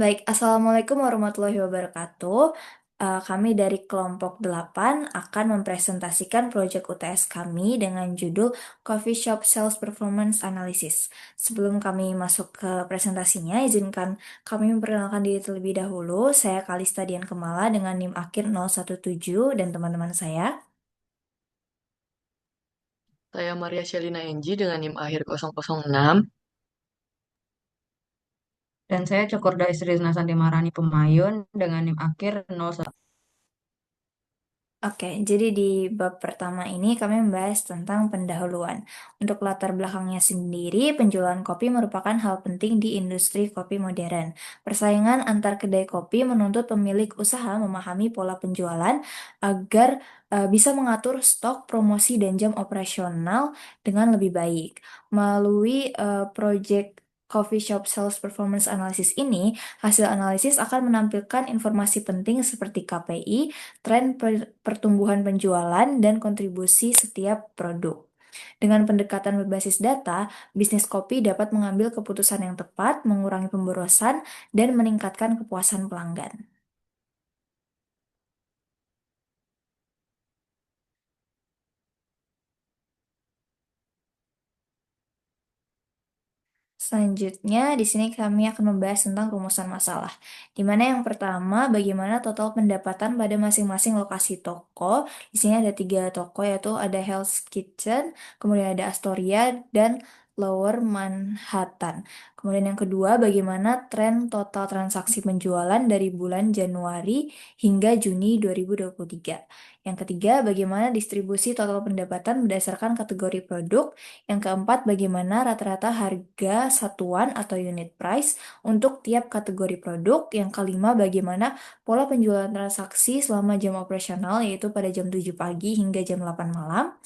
Baik, Assalamualaikum warahmatullahi wabarakatuh. Kami dari kelompok 8 akan mempresentasikan proyek UTS kami dengan judul Coffee Shop Sales Performance Analysis. Sebelum kami masuk ke presentasinya, izinkan kami memperkenalkan diri terlebih dahulu. Saya Kalista Dian Kemala dengan NIM akhir 017 dan teman-teman saya. Saya Maria Shelina Enji dengan NIM akhir 006. Dan saya Cokorda Istri Nasanti Maharani Pemayun dengan NIM akhir 01. Oke, jadi di bab pertama ini kami membahas tentang pendahuluan. Untuk latar belakangnya sendiri, penjualan kopi merupakan hal penting di industri kopi modern. Persaingan antar kedai kopi menuntut pemilik usaha memahami pola penjualan agar bisa mengatur stok, promosi, dan jam operasional dengan lebih baik. Melalui proyek Coffee Shop Sales Performance Analysis ini, hasil analisis akan menampilkan informasi penting seperti KPI, tren pertumbuhan penjualan, dan kontribusi setiap produk. Dengan pendekatan berbasis data, bisnis kopi dapat mengambil keputusan yang tepat, mengurangi pemborosan, dan meningkatkan kepuasan pelanggan. Selanjutnya, di sini kami akan membahas tentang rumusan masalah. Di mana yang pertama, bagaimana total pendapatan pada masing-masing lokasi toko. Di sini ada tiga toko, yaitu ada Hell's Kitchen, kemudian ada Astoria, dan Lower Manhattan. Kemudian yang kedua, bagaimana tren total transaksi penjualan dari bulan Januari hingga Juni 2023. Yang ketiga, bagaimana distribusi total pendapatan berdasarkan kategori produk. Yang keempat, bagaimana rata-rata harga satuan atau unit price untuk tiap kategori produk. Yang kelima, bagaimana pola penjualan transaksi selama jam operasional, yaitu pada jam 7 pagi hingga jam 8 malam.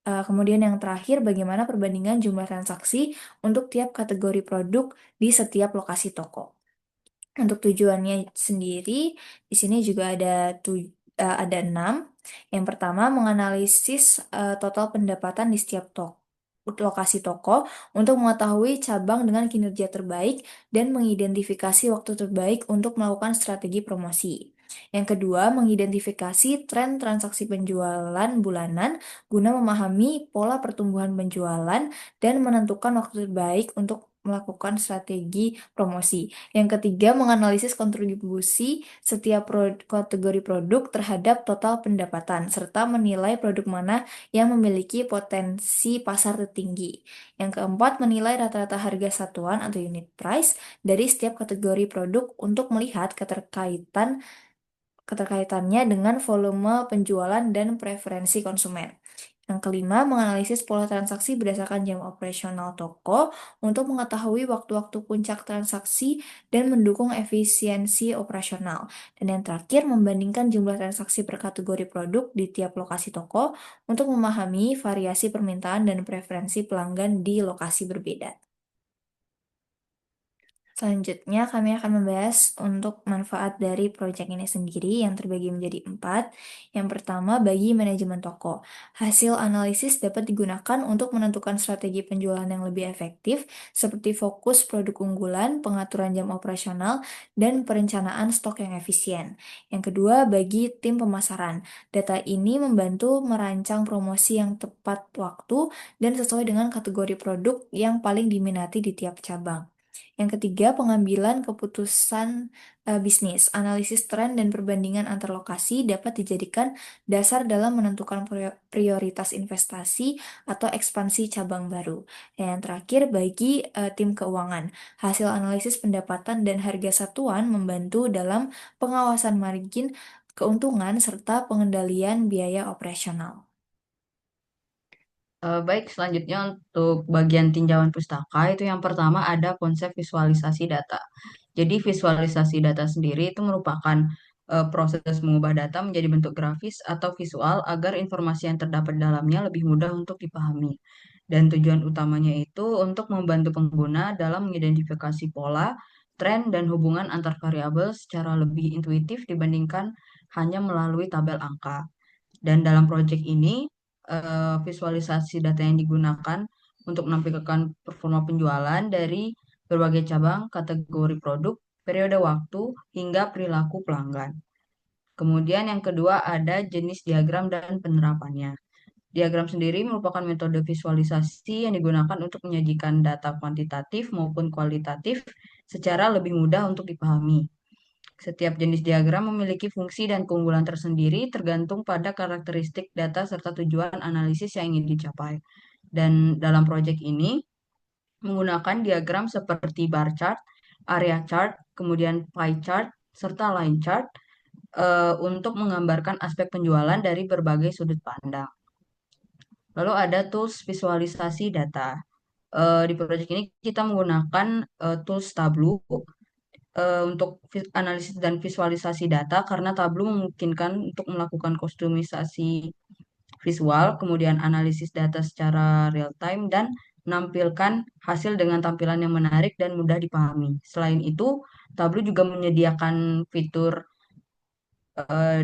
Kemudian yang terakhir, bagaimana perbandingan jumlah transaksi untuk tiap kategori produk di setiap lokasi toko. Untuk tujuannya sendiri, di sini juga ada 6. Yang pertama, menganalisis total pendapatan di setiap lokasi toko untuk mengetahui cabang dengan kinerja terbaik dan mengidentifikasi waktu terbaik untuk melakukan strategi promosi. Yang kedua, mengidentifikasi tren transaksi penjualan bulanan guna memahami pola pertumbuhan penjualan dan menentukan waktu terbaik untuk melakukan strategi promosi. Yang ketiga, menganalisis kontribusi setiap kategori produk terhadap total pendapatan, serta menilai produk mana yang memiliki potensi pasar tertinggi. Yang keempat, menilai rata-rata harga satuan atau unit price dari setiap kategori produk untuk melihat keterkaitannya dengan volume penjualan dan preferensi konsumen. Yang kelima, menganalisis pola transaksi berdasarkan jam operasional toko untuk mengetahui waktu-waktu puncak transaksi dan mendukung efisiensi operasional. Dan yang terakhir, membandingkan jumlah transaksi per kategori produk di tiap lokasi toko untuk memahami variasi permintaan dan preferensi pelanggan di lokasi berbeda. Selanjutnya, kami akan membahas untuk manfaat dari proyek ini sendiri yang terbagi menjadi 4. Yang pertama, bagi manajemen toko. Hasil analisis dapat digunakan untuk menentukan strategi penjualan yang lebih efektif, seperti fokus produk unggulan, pengaturan jam operasional, dan perencanaan stok yang efisien. Yang kedua, bagi tim pemasaran. Data ini membantu merancang promosi yang tepat waktu dan sesuai dengan kategori produk yang paling diminati di tiap cabang. Yang ketiga, pengambilan keputusan bisnis. Analisis tren dan perbandingan antar lokasi dapat dijadikan dasar dalam menentukan prioritas investasi atau ekspansi cabang baru. Dan yang terakhir, bagi tim keuangan. Hasil analisis pendapatan dan harga satuan membantu dalam pengawasan margin keuntungan serta pengendalian biaya operasional. Baik, selanjutnya untuk bagian tinjauan pustaka itu yang pertama ada konsep visualisasi data. Jadi visualisasi data sendiri itu merupakan proses mengubah data menjadi bentuk grafis atau visual agar informasi yang terdapat di dalamnya lebih mudah untuk dipahami. Dan tujuan utamanya itu untuk membantu pengguna dalam mengidentifikasi pola, tren, dan hubungan antar variabel secara lebih intuitif dibandingkan hanya melalui tabel angka. Dan dalam proyek ini, visualisasi data yang digunakan untuk menampilkan performa penjualan dari berbagai cabang kategori produk periode waktu, hingga perilaku pelanggan. Kemudian yang kedua ada jenis diagram dan penerapannya. Diagram sendiri merupakan metode visualisasi yang digunakan untuk menyajikan data kuantitatif maupun kualitatif secara lebih mudah untuk dipahami. Setiap jenis diagram memiliki fungsi dan keunggulan tersendiri tergantung pada karakteristik data serta tujuan analisis yang ingin dicapai. Dan dalam proyek ini menggunakan diagram seperti bar chart, area chart, kemudian pie chart, serta line chart untuk menggambarkan aspek penjualan dari berbagai sudut pandang. Lalu ada tools visualisasi data. Di proyek ini kita menggunakan tools Tableau untuk analisis dan visualisasi data karena Tableau memungkinkan untuk melakukan kustomisasi visual, kemudian analisis data secara real time dan menampilkan hasil dengan tampilan yang menarik dan mudah dipahami. Selain itu, Tableau juga menyediakan fitur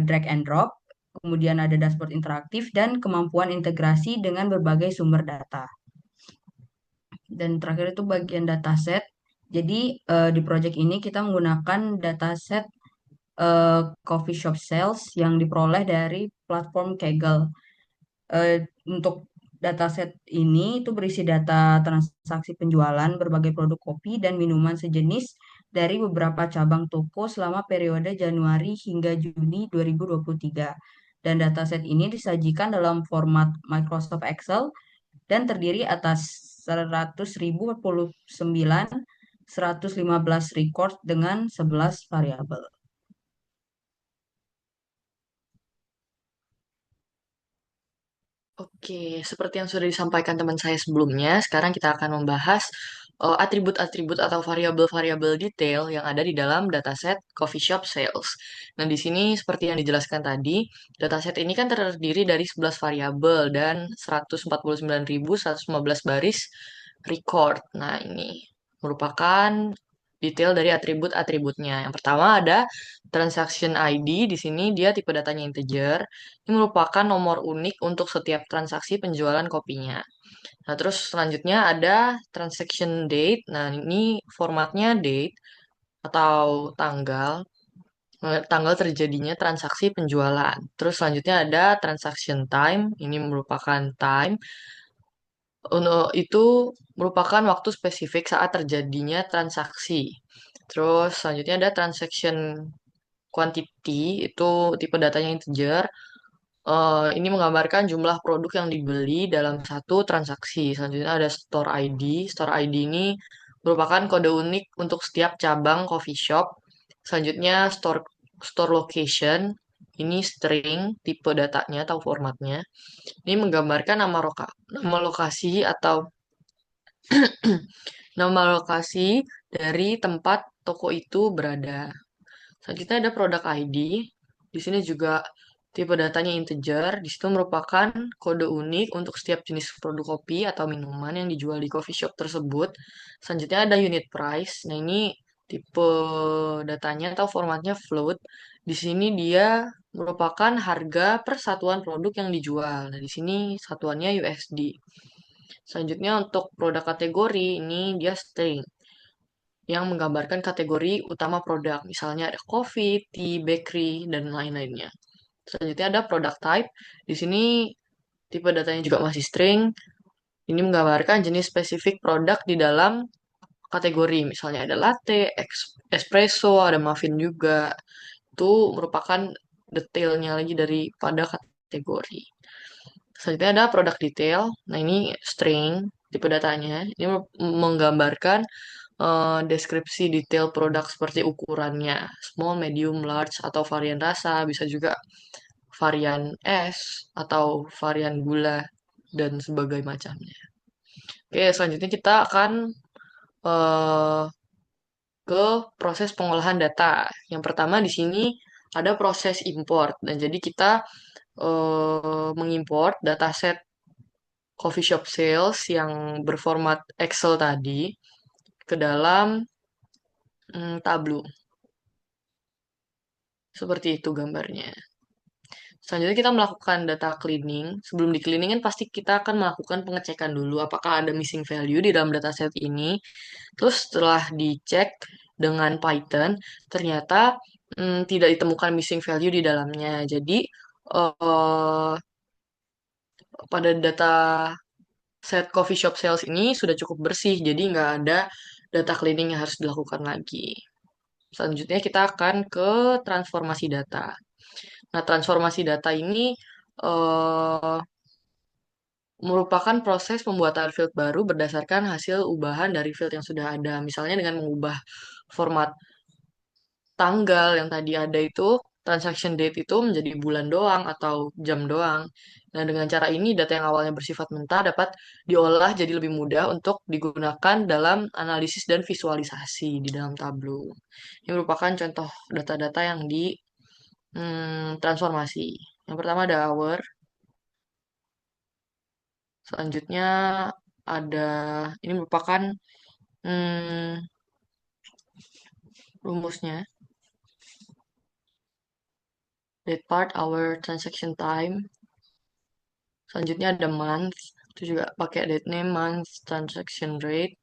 drag and drop, kemudian ada dashboard interaktif dan kemampuan integrasi dengan berbagai sumber data. Dan terakhir itu bagian dataset. Jadi di project ini kita menggunakan dataset coffee shop sales yang diperoleh dari platform Kaggle. Untuk dataset ini itu berisi data transaksi penjualan berbagai produk kopi dan minuman sejenis dari beberapa cabang toko selama periode Januari hingga Juni 2023. Dan dataset ini disajikan dalam format Microsoft Excel dan terdiri atas 100.049 115 record dengan 11 variabel. Oke, seperti yang sudah disampaikan teman saya sebelumnya, sekarang kita akan membahas atribut-atribut atau variabel-variabel detail yang ada di dalam dataset coffee shop sales. Nah, di sini seperti yang dijelaskan tadi, dataset ini kan terdiri dari 11 variabel dan 149.115 baris record. Nah, ini merupakan detail dari atribut-atributnya. Yang pertama ada transaction ID, di sini dia tipe datanya integer. Ini merupakan nomor unik untuk setiap transaksi penjualan kopinya. Nah, terus selanjutnya ada transaction date. Nah, ini formatnya date atau tanggal, tanggal terjadinya transaksi penjualan. Terus selanjutnya ada transaction time. Ini merupakan time. Itu merupakan waktu spesifik saat terjadinya transaksi. Terus selanjutnya ada transaction quantity, itu tipe datanya integer. Ini menggambarkan jumlah produk yang dibeli dalam satu transaksi. Selanjutnya ada store ID. Store ID ini merupakan kode unik untuk setiap cabang coffee shop. Selanjutnya store store location. Ini string, tipe datanya atau formatnya. Ini menggambarkan nama lokasi atau nama lokasi dari tempat toko itu berada. Selanjutnya ada produk ID. Di sini juga tipe datanya integer. Di situ merupakan kode unik untuk setiap jenis produk kopi atau minuman yang dijual di coffee shop tersebut. Selanjutnya ada unit price. Nah, ini tipe datanya atau formatnya float. Di sini dia merupakan harga per satuan produk yang dijual. Nah, di sini satuannya USD. Selanjutnya untuk produk kategori ini dia string yang menggambarkan kategori utama produk. Misalnya ada coffee, tea, bakery, dan lain-lainnya. Selanjutnya ada product type. Di sini tipe datanya juga masih string. Ini menggambarkan jenis spesifik produk di dalam kategori. Misalnya ada latte, espresso, ada muffin juga. Itu merupakan detailnya lagi daripada kategori. Selanjutnya ada produk detail. Nah, ini string tipe datanya. Ini menggambarkan deskripsi detail produk seperti ukurannya, small, medium, large, atau varian rasa, bisa juga varian es, atau varian gula, dan sebagainya macamnya. Oke, selanjutnya kita akan eh, ke proses pengolahan data. Yang pertama di sini ada proses import, dan jadi kita mengimport dataset coffee shop sales yang berformat Excel tadi ke dalam Tableau. Seperti itu gambarnya. Selanjutnya kita melakukan data cleaning. Sebelum di cleaning kan pasti kita akan melakukan pengecekan dulu apakah ada missing value di dalam dataset ini. Terus setelah dicek, dengan Python, ternyata tidak ditemukan missing value di dalamnya. Jadi eh, pada data set coffee shop sales ini sudah cukup bersih, jadi nggak ada data cleaning yang harus dilakukan lagi. Selanjutnya kita akan ke transformasi data. Nah, transformasi data ini eh, merupakan proses pembuatan field baru berdasarkan hasil ubahan dari field yang sudah ada. Misalnya dengan mengubah format tanggal yang tadi ada itu, transaction date itu menjadi bulan doang atau jam doang. Nah, dengan cara ini data yang awalnya bersifat mentah dapat diolah jadi lebih mudah untuk digunakan dalam analisis dan visualisasi di dalam Tableau. Ini merupakan contoh data-data yang di transformasi. Yang pertama ada hour, selanjutnya ada ini merupakan hmm, rumusnya date part, hour, transaction time. Selanjutnya ada month, itu juga pakai date name, month, transaction rate.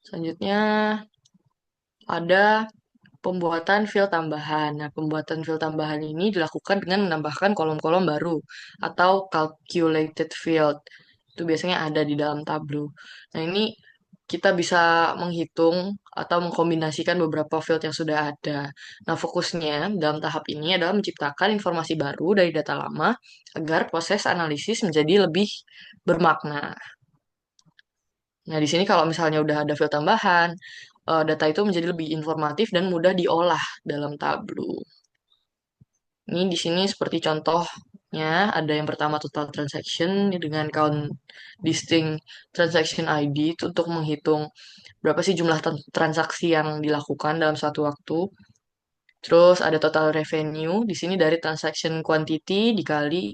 Selanjutnya ada pembuatan field tambahan. Nah, pembuatan field tambahan ini dilakukan dengan menambahkan kolom-kolom baru atau calculated field. Itu biasanya ada di dalam Tableau. Nah, ini kita bisa menghitung atau mengkombinasikan beberapa field yang sudah ada. Nah, fokusnya dalam tahap ini adalah menciptakan informasi baru dari data lama agar proses analisis menjadi lebih bermakna. Nah, di sini kalau misalnya udah ada field tambahan, data itu menjadi lebih informatif dan mudah diolah dalam Tableau. Ini di sini seperti contohnya, ada yang pertama total transaction dengan count distinct transaction ID itu untuk menghitung berapa sih jumlah transaksi yang dilakukan dalam suatu waktu. Terus ada total revenue, di sini dari transaction quantity dikali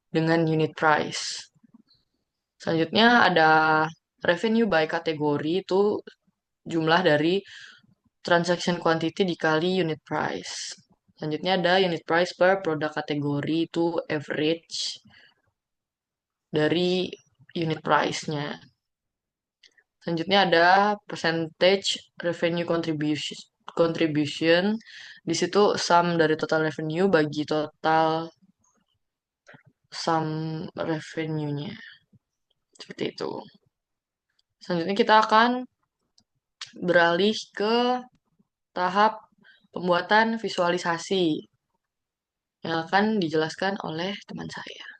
dengan unit price. Selanjutnya ada revenue by kategori, itu jumlah dari transaction quantity dikali unit price. Selanjutnya ada unit price per produk kategori, itu average dari unit price-nya. Selanjutnya ada percentage revenue contribution. Di situ sum dari total revenue bagi total sum revenue-nya. Seperti itu. Selanjutnya kita akan beralih ke tahap pembuatan visualisasi yang akan dijelaskan oleh teman saya.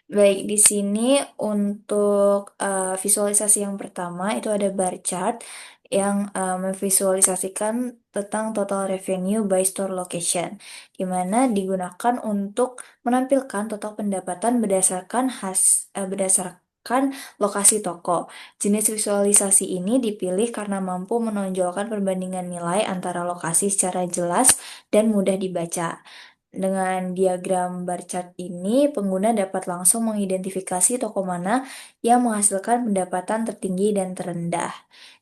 Baik, di sini untuk visualisasi yang pertama itu ada bar chart yang memvisualisasikan tentang total revenue by store location, di mana digunakan untuk menampilkan total pendapatan berdasarkan lokasi toko. Jenis visualisasi ini dipilih karena mampu menonjolkan perbandingan nilai antara lokasi secara jelas dan mudah dibaca. Dengan diagram bar chart ini, pengguna dapat langsung mengidentifikasi toko mana yang menghasilkan pendapatan tertinggi dan terendah.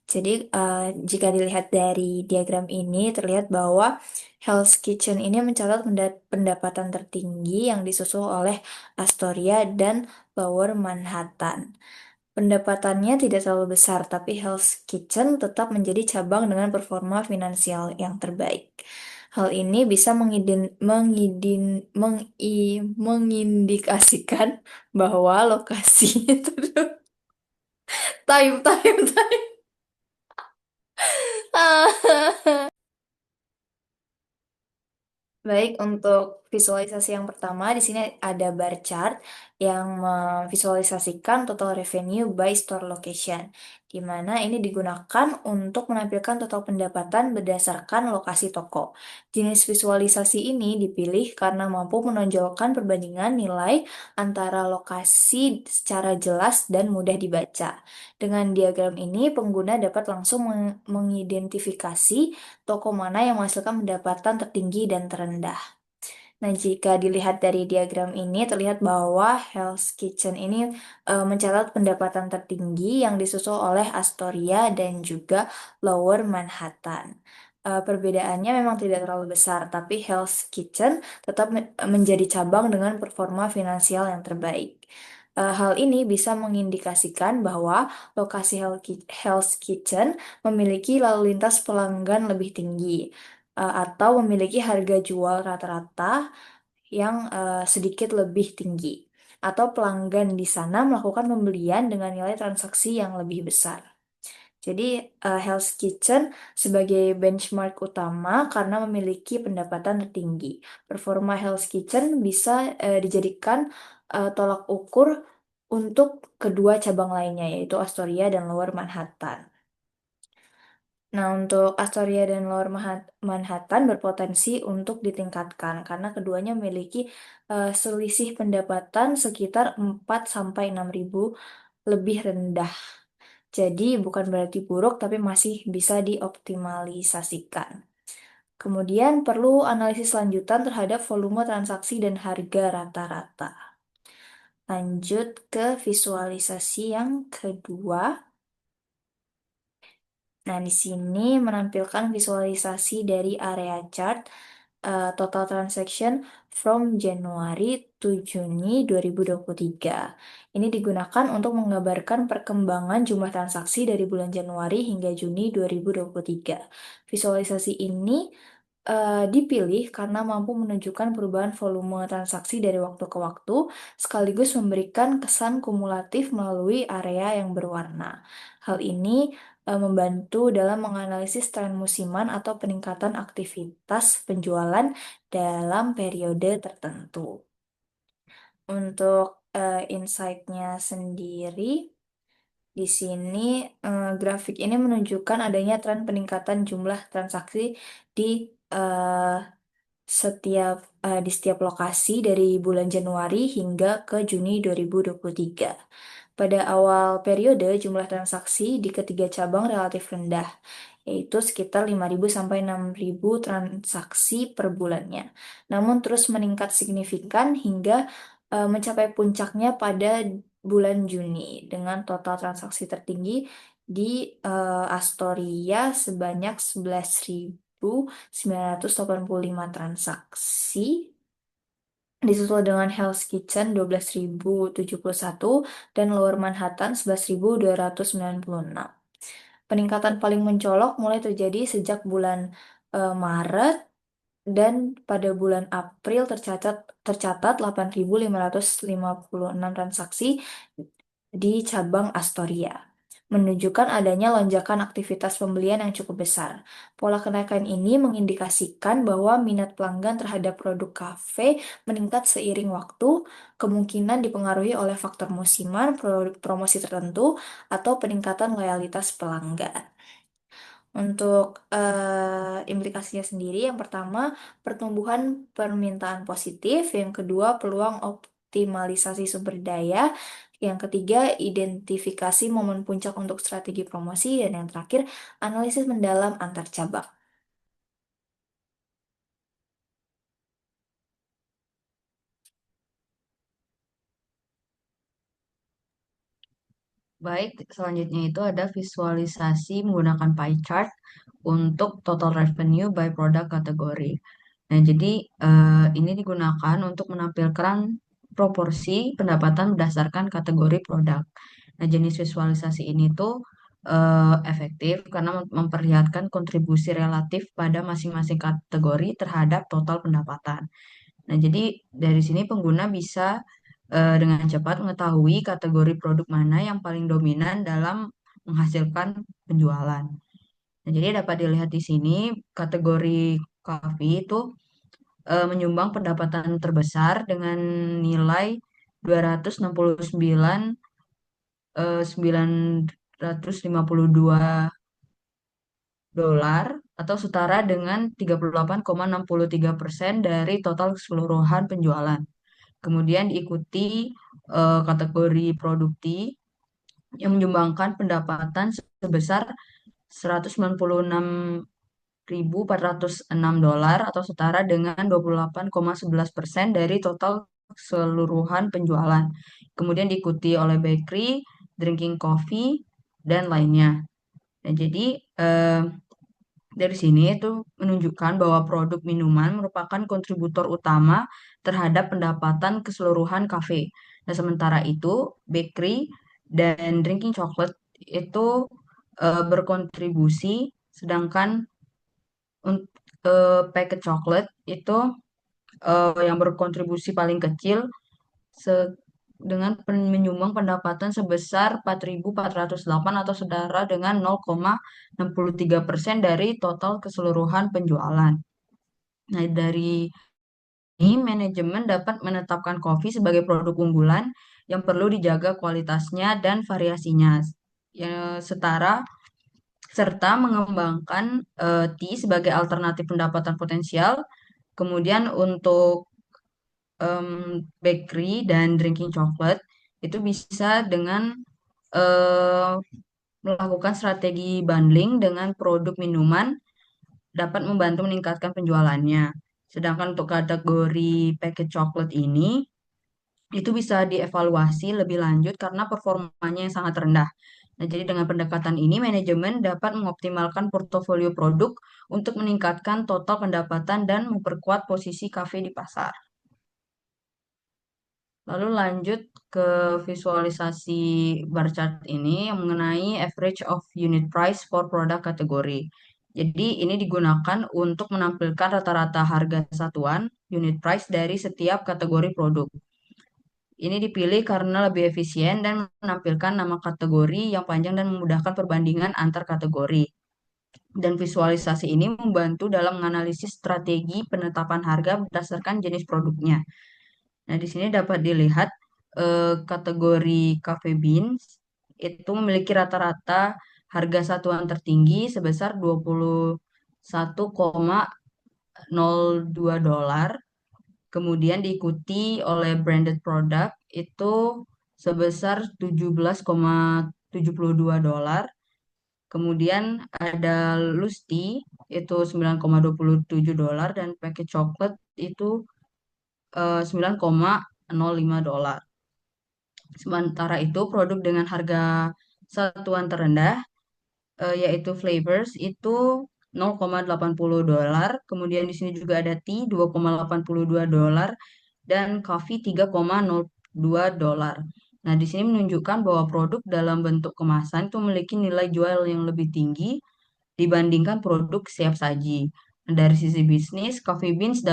Jadi, jika dilihat dari diagram ini, terlihat bahwa Hell's Kitchen ini mencatat pendapatan tertinggi yang disusul oleh Astoria dan Lower Manhattan. Pendapatannya tidak terlalu besar, tapi Hell's Kitchen tetap menjadi cabang dengan performa finansial yang terbaik. Hal ini bisa mengindikasikan bahwa lokasi itu time. Baik, untuk visualisasi yang pertama, di sini ada bar chart yang memvisualisasikan total revenue by store location, di mana ini digunakan untuk menampilkan total pendapatan berdasarkan lokasi toko. Jenis visualisasi ini dipilih karena mampu menonjolkan perbandingan nilai antara lokasi secara jelas dan mudah dibaca. Dengan diagram ini, pengguna dapat langsung mengidentifikasi toko mana yang menghasilkan pendapatan tertinggi dan terendah. Nah, jika dilihat dari diagram ini, terlihat bahwa Hell's Kitchen ini mencatat pendapatan tertinggi yang disusul oleh Astoria dan juga Lower Manhattan. Perbedaannya memang tidak terlalu besar, tapi Hell's Kitchen tetap menjadi cabang dengan performa finansial yang terbaik. Hal ini bisa mengindikasikan bahwa lokasi Hell's Kitchen memiliki lalu lintas pelanggan lebih tinggi, atau memiliki harga jual rata-rata yang sedikit lebih tinggi, atau pelanggan di sana melakukan pembelian dengan nilai transaksi yang lebih besar. Jadi, Hell's Kitchen sebagai benchmark utama karena memiliki pendapatan tertinggi. Performa Hell's Kitchen bisa dijadikan tolak ukur untuk kedua cabang lainnya, yaitu Astoria dan Lower Manhattan. Nah, untuk Astoria dan Lower Manhattan berpotensi untuk ditingkatkan karena keduanya memiliki selisih pendapatan sekitar 4 sampai 6 ribu lebih rendah. Jadi bukan berarti buruk, tapi masih bisa dioptimalisasikan. Kemudian perlu analisis lanjutan terhadap volume transaksi dan harga rata-rata. Lanjut ke visualisasi yang kedua. Nah, di sini menampilkan visualisasi dari area chart total transaction from January to Juni 2023. Ini digunakan untuk menggambarkan perkembangan jumlah transaksi dari bulan Januari hingga Juni 2023. Visualisasi ini dipilih karena mampu menunjukkan perubahan volume transaksi dari waktu ke waktu, sekaligus memberikan kesan kumulatif melalui area yang berwarna. Hal ini membantu dalam menganalisis tren musiman atau peningkatan aktivitas penjualan dalam periode tertentu. Untuk insight-nya sendiri, di sini grafik ini menunjukkan adanya tren peningkatan jumlah transaksi di eh, di setiap lokasi dari bulan Januari hingga ke Juni 2023. Pada awal periode, jumlah transaksi di ketiga cabang relatif rendah, yaitu sekitar 5.000 sampai 6.000 transaksi per bulannya. Namun terus meningkat signifikan hingga mencapai puncaknya pada bulan Juni dengan total transaksi tertinggi di Astoria sebanyak 11.985 transaksi, disusul dengan Hell's Kitchen 12.071 dan Lower Manhattan 11.296. Peningkatan paling mencolok mulai terjadi sejak bulan Maret, dan pada bulan April tercatat 8.556 transaksi di cabang Astoria, menunjukkan adanya lonjakan aktivitas pembelian yang cukup besar. Pola kenaikan ini mengindikasikan bahwa minat pelanggan terhadap produk kafe meningkat seiring waktu, kemungkinan dipengaruhi oleh faktor musiman, promosi tertentu, atau peningkatan loyalitas pelanggan. Untuk implikasinya sendiri, yang pertama, pertumbuhan permintaan positif, yang kedua, peluang optimalisasi sumber daya, yang ketiga, identifikasi momen puncak untuk strategi promosi, dan yang terakhir, analisis mendalam antar cabang. Baik, selanjutnya itu ada visualisasi menggunakan pie chart untuk total revenue by product kategori. Nah, jadi ini digunakan untuk menampilkan proporsi pendapatan berdasarkan kategori produk. Nah, jenis visualisasi ini tuh efektif karena memperlihatkan kontribusi relatif pada masing-masing kategori terhadap total pendapatan. Nah, jadi dari sini pengguna bisa dengan cepat mengetahui kategori produk mana yang paling dominan dalam menghasilkan penjualan. Nah, jadi dapat dilihat di sini kategori coffee itu menyumbang pendapatan terbesar dengan nilai 269.952 dolar atau setara dengan 38,63% dari total keseluruhan penjualan. Kemudian diikuti kategori produkti yang menyumbangkan pendapatan sebesar 196.406 dolar atau setara dengan 28,11% dari total keseluruhan penjualan. Kemudian diikuti oleh bakery, drinking coffee, dan lainnya. Nah, jadi dari sini itu menunjukkan bahwa produk minuman merupakan kontributor utama terhadap pendapatan keseluruhan kafe. Nah, sementara itu bakery dan drinking chocolate itu berkontribusi, sedangkan untuk packet chocolate itu yang berkontribusi paling kecil dengan menyumbang pendapatan sebesar 4.408 atau setara dengan 0,63% dari total keseluruhan penjualan. Nah, dari ini manajemen dapat menetapkan kopi sebagai produk unggulan yang perlu dijaga kualitasnya dan variasinya. Ya, serta mengembangkan tea sebagai alternatif pendapatan potensial. Kemudian untuk bakery dan drinking chocolate itu bisa dengan eh, melakukan strategi bundling dengan produk minuman dapat membantu meningkatkan penjualannya. Sedangkan untuk kategori packet chocolate ini itu bisa dievaluasi lebih lanjut karena performanya yang sangat rendah. Nah, jadi dengan pendekatan ini manajemen dapat mengoptimalkan portofolio produk untuk meningkatkan total pendapatan dan memperkuat posisi kafe di pasar. Lalu lanjut ke visualisasi bar chart ini yang mengenai average of unit price for product kategori. Jadi ini digunakan untuk menampilkan rata-rata harga satuan unit price dari setiap kategori produk. Ini dipilih karena lebih efisien dan menampilkan nama kategori yang panjang dan memudahkan perbandingan antar kategori. Dan visualisasi ini membantu dalam menganalisis strategi penetapan harga berdasarkan jenis produknya. Nah, di sini dapat dilihat kategori cafe beans itu memiliki rata-rata harga satuan tertinggi sebesar 21,02 dolar. Kemudian diikuti oleh branded product itu sebesar 17,72 dolar. Kemudian ada Lusty itu 9,27 dolar dan pakai coklat itu 9,05 dolar. Sementara itu produk dengan harga satuan terendah yaitu flavors itu 0,80 dolar. Kemudian di sini juga ada tea 2,82 dolar dan coffee 3,02 dolar. Nah, di sini menunjukkan bahwa produk dalam bentuk kemasan itu memiliki nilai jual yang lebih tinggi dibandingkan produk siap saji. Nah, dari sisi bisnis, coffee beans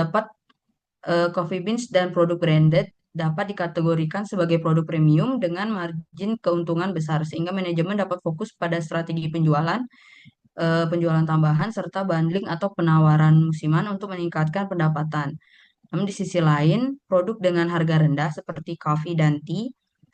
dan produk branded dapat dikategorikan sebagai produk premium dengan margin keuntungan besar sehingga manajemen dapat fokus pada strategi penjualan tambahan serta bundling atau penawaran musiman untuk meningkatkan pendapatan. Namun di sisi lain, produk dengan harga rendah seperti coffee dan tea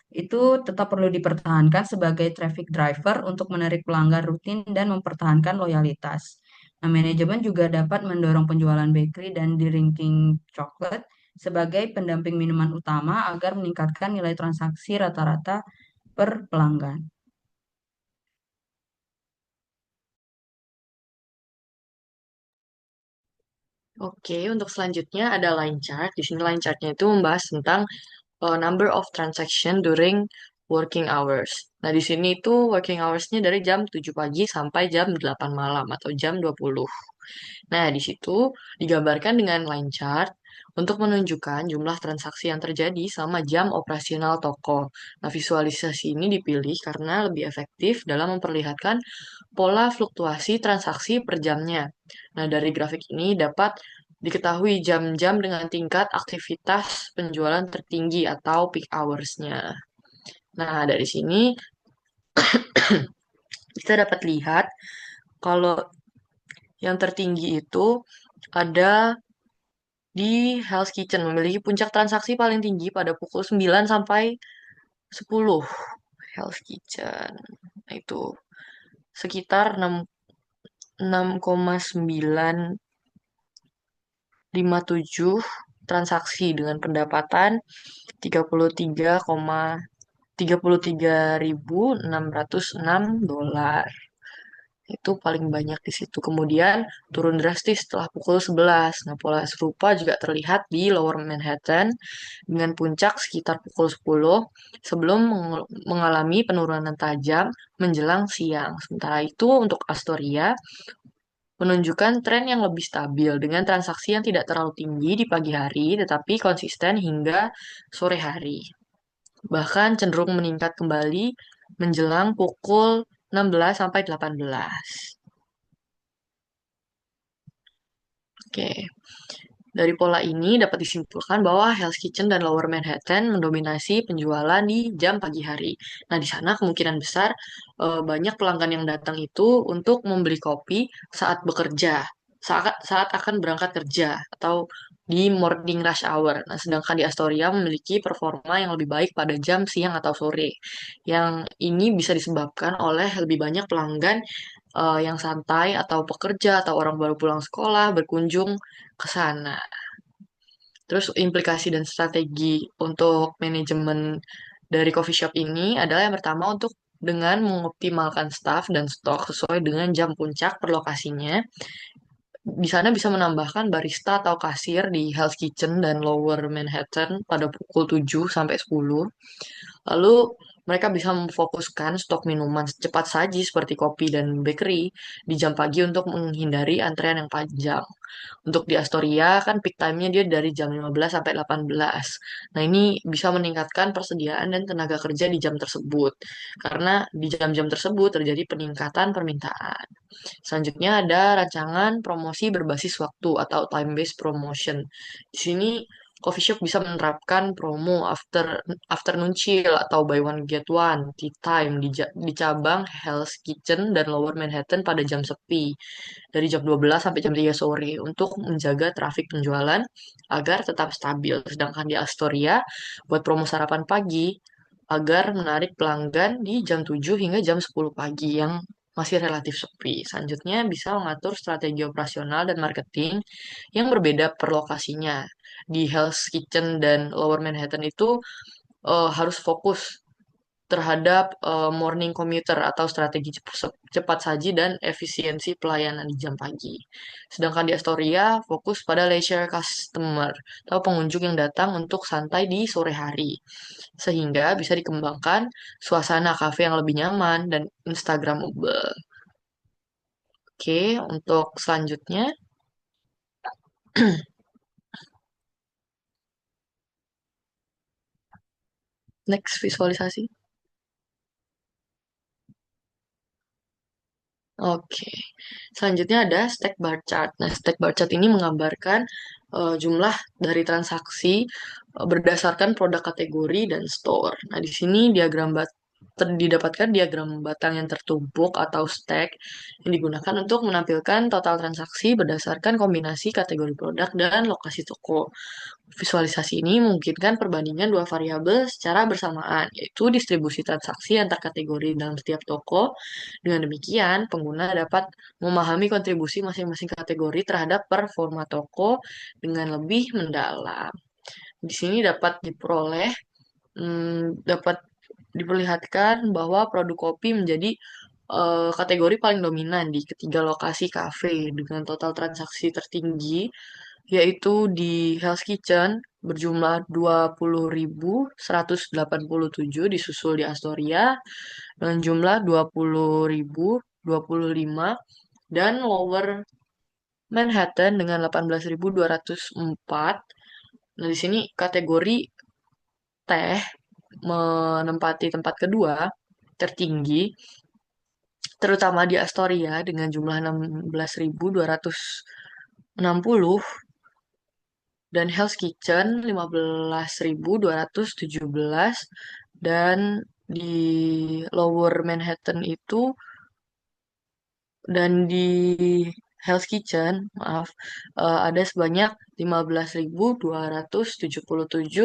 itu tetap perlu dipertahankan sebagai traffic driver untuk menarik pelanggan rutin dan mempertahankan loyalitas. Nah, manajemen juga dapat mendorong penjualan bakery dan drinking chocolate sebagai pendamping minuman utama agar meningkatkan nilai transaksi rata-rata per pelanggan. Oke, untuk selanjutnya ada line chart. Di sini line chartnya itu membahas tentang number of transaction during working hours. Nah, di sini itu working hours-nya dari jam 7 pagi sampai jam 8 malam atau jam 20. Nah, di situ digambarkan dengan line chart untuk menunjukkan jumlah transaksi yang terjadi selama jam operasional toko. Nah, visualisasi ini dipilih karena lebih efektif dalam memperlihatkan pola fluktuasi transaksi per jamnya. Nah, dari grafik ini dapat diketahui jam-jam dengan tingkat aktivitas penjualan tertinggi atau peak hours-nya. Nah, dari sini kita dapat lihat kalau yang tertinggi itu ada di Hell's Kitchen memiliki puncak transaksi paling tinggi pada pukul 9 sampai 10. Hell's Kitchen. Nah, itu sekitar 6,957 transaksi dengan pendapatan 33,33.606 dolar. Itu paling banyak di situ. Kemudian turun drastis setelah pukul 11. Nah, pola serupa juga terlihat di Lower Manhattan dengan puncak sekitar pukul 10 sebelum mengalami penurunan tajam menjelang siang. Sementara itu untuk Astoria menunjukkan tren yang lebih stabil dengan transaksi yang tidak terlalu tinggi di pagi hari tetapi konsisten hingga sore hari. bahkan cenderung meningkat kembali menjelang pukul 16 sampai 18. Oke. Dari pola ini dapat disimpulkan bahwa Hell's Kitchen dan Lower Manhattan mendominasi penjualan di jam pagi hari. Nah, di sana kemungkinan besar banyak pelanggan yang datang itu untuk membeli kopi saat bekerja, saat akan berangkat kerja atau di morning rush hour. Nah, sedangkan di Astoria memiliki performa yang lebih baik pada jam siang atau sore. Yang ini bisa disebabkan oleh lebih banyak pelanggan yang santai atau pekerja atau orang baru pulang sekolah berkunjung ke sana. Terus implikasi dan strategi untuk manajemen dari coffee shop ini adalah yang pertama untuk dengan mengoptimalkan staff dan stok sesuai dengan jam puncak per lokasinya. Di sana bisa menambahkan barista atau kasir di Hell's Kitchen dan Lower Manhattan pada pukul 7 sampai 10. Lalu mereka bisa memfokuskan stok minuman cepat saji seperti kopi dan bakery di jam pagi untuk menghindari antrean yang panjang. Untuk di Astoria kan peak time-nya dia dari jam 15 sampai 18. Nah, ini bisa meningkatkan persediaan dan tenaga kerja di jam tersebut. Karena di jam-jam tersebut terjadi peningkatan permintaan. Selanjutnya ada rancangan promosi berbasis waktu atau time-based promotion. Di sini coffee shop bisa menerapkan promo afternoon chill atau buy one get one tea time di cabang Hell's Kitchen dan Lower Manhattan pada jam sepi dari jam 12 sampai jam 3 sore untuk menjaga trafik penjualan agar tetap stabil. Sedangkan di Astoria buat promo sarapan pagi agar menarik pelanggan di jam 7 hingga jam 10 pagi yang masih relatif sepi. Selanjutnya bisa mengatur strategi operasional dan marketing yang berbeda per lokasinya. Di Hell's Kitchen dan Lower Manhattan itu harus fokus terhadap morning commuter atau strategi cepat saji dan efisiensi pelayanan di jam pagi. Sedangkan di Astoria fokus pada leisure customer atau pengunjung yang datang untuk santai di sore hari. Sehingga bisa dikembangkan suasana kafe yang lebih nyaman dan Instagramable. Oke, untuk selanjutnya, next visualisasi. Oke, selanjutnya ada stack bar chart. Nah, stack bar chart ini menggambarkan jumlah dari transaksi berdasarkan produk kategori dan store. Nah, di sini didapatkan diagram batang yang tertumpuk atau stack yang digunakan untuk menampilkan total transaksi berdasarkan kombinasi kategori produk dan lokasi toko. Visualisasi ini memungkinkan perbandingan dua variabel secara bersamaan, yaitu distribusi transaksi antar kategori dalam setiap toko. Dengan demikian, pengguna dapat memahami kontribusi masing-masing kategori terhadap performa toko dengan lebih mendalam. Di sini dapat diperlihatkan bahwa produk kopi menjadi kategori paling dominan di ketiga lokasi kafe dengan total transaksi tertinggi yaitu di Hell's Kitchen berjumlah 20.187 disusul di Astoria dengan jumlah 20.025 dan Lower Manhattan dengan 18.204. Nah, di sini kategori teh menempati tempat kedua tertinggi terutama di Astoria dengan jumlah 16.260 dan Hell's Kitchen 15.217 dan di Lower Manhattan itu dan di Hell's Kitchen, maaf, ada sebanyak 15.277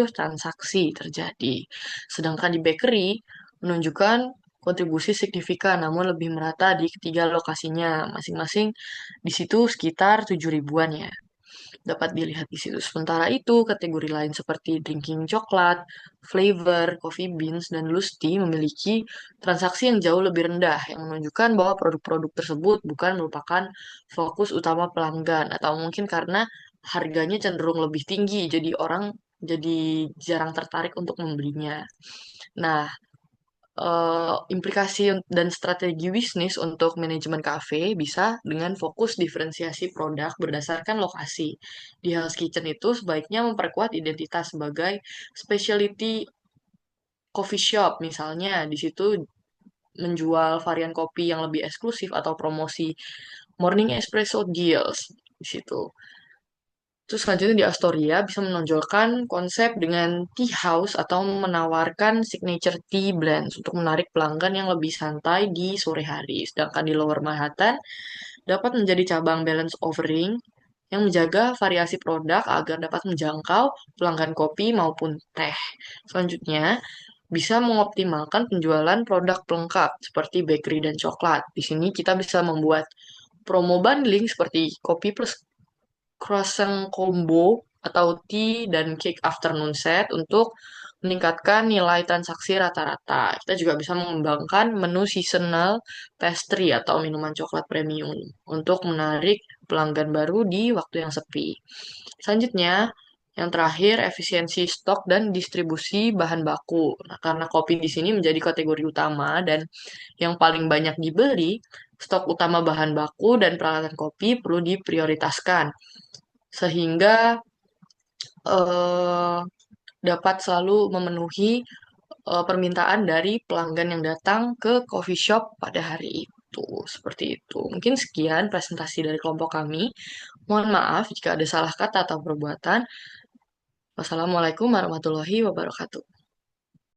transaksi terjadi. Sedangkan di bakery menunjukkan kontribusi signifikan namun lebih merata di ketiga lokasinya masing-masing di situ sekitar 7 ribuan ya dapat dilihat di situ. Sementara itu, kategori lain seperti drinking coklat, flavor, coffee beans, dan lusty memiliki transaksi yang jauh lebih rendah, yang menunjukkan bahwa produk-produk tersebut bukan merupakan fokus utama pelanggan, atau mungkin karena harganya cenderung lebih tinggi, jadi orang jadi jarang tertarik untuk membelinya. Nah, implikasi dan strategi bisnis untuk manajemen kafe bisa dengan fokus diferensiasi produk berdasarkan lokasi. Di Hell's Kitchen itu sebaiknya memperkuat identitas sebagai specialty coffee shop misalnya, di situ menjual varian kopi yang lebih eksklusif atau promosi morning espresso deals di situ. Terus selanjutnya di Astoria bisa menonjolkan konsep dengan tea house atau menawarkan signature tea blends untuk menarik pelanggan yang lebih santai di sore hari. Sedangkan di Lower Manhattan dapat menjadi cabang balance offering yang menjaga variasi produk agar dapat menjangkau pelanggan kopi maupun teh. Selanjutnya, bisa mengoptimalkan penjualan produk pelengkap seperti bakery dan coklat. Di sini kita bisa membuat promo bundling seperti kopi plus croissant combo atau tea dan cake afternoon set untuk meningkatkan nilai transaksi rata-rata. Kita juga bisa mengembangkan menu seasonal pastry atau minuman coklat premium untuk menarik pelanggan baru di waktu yang sepi. Selanjutnya, yang terakhir, efisiensi stok dan distribusi bahan baku. Nah, karena kopi di sini menjadi kategori utama dan yang paling banyak dibeli, stok utama bahan baku dan peralatan kopi perlu diprioritaskan sehingga eh, dapat selalu memenuhi permintaan dari pelanggan yang datang ke coffee shop pada hari itu. Seperti itu. Mungkin sekian presentasi dari kelompok kami. Mohon maaf jika ada salah kata atau perbuatan. Wassalamualaikum warahmatullahi wabarakatuh.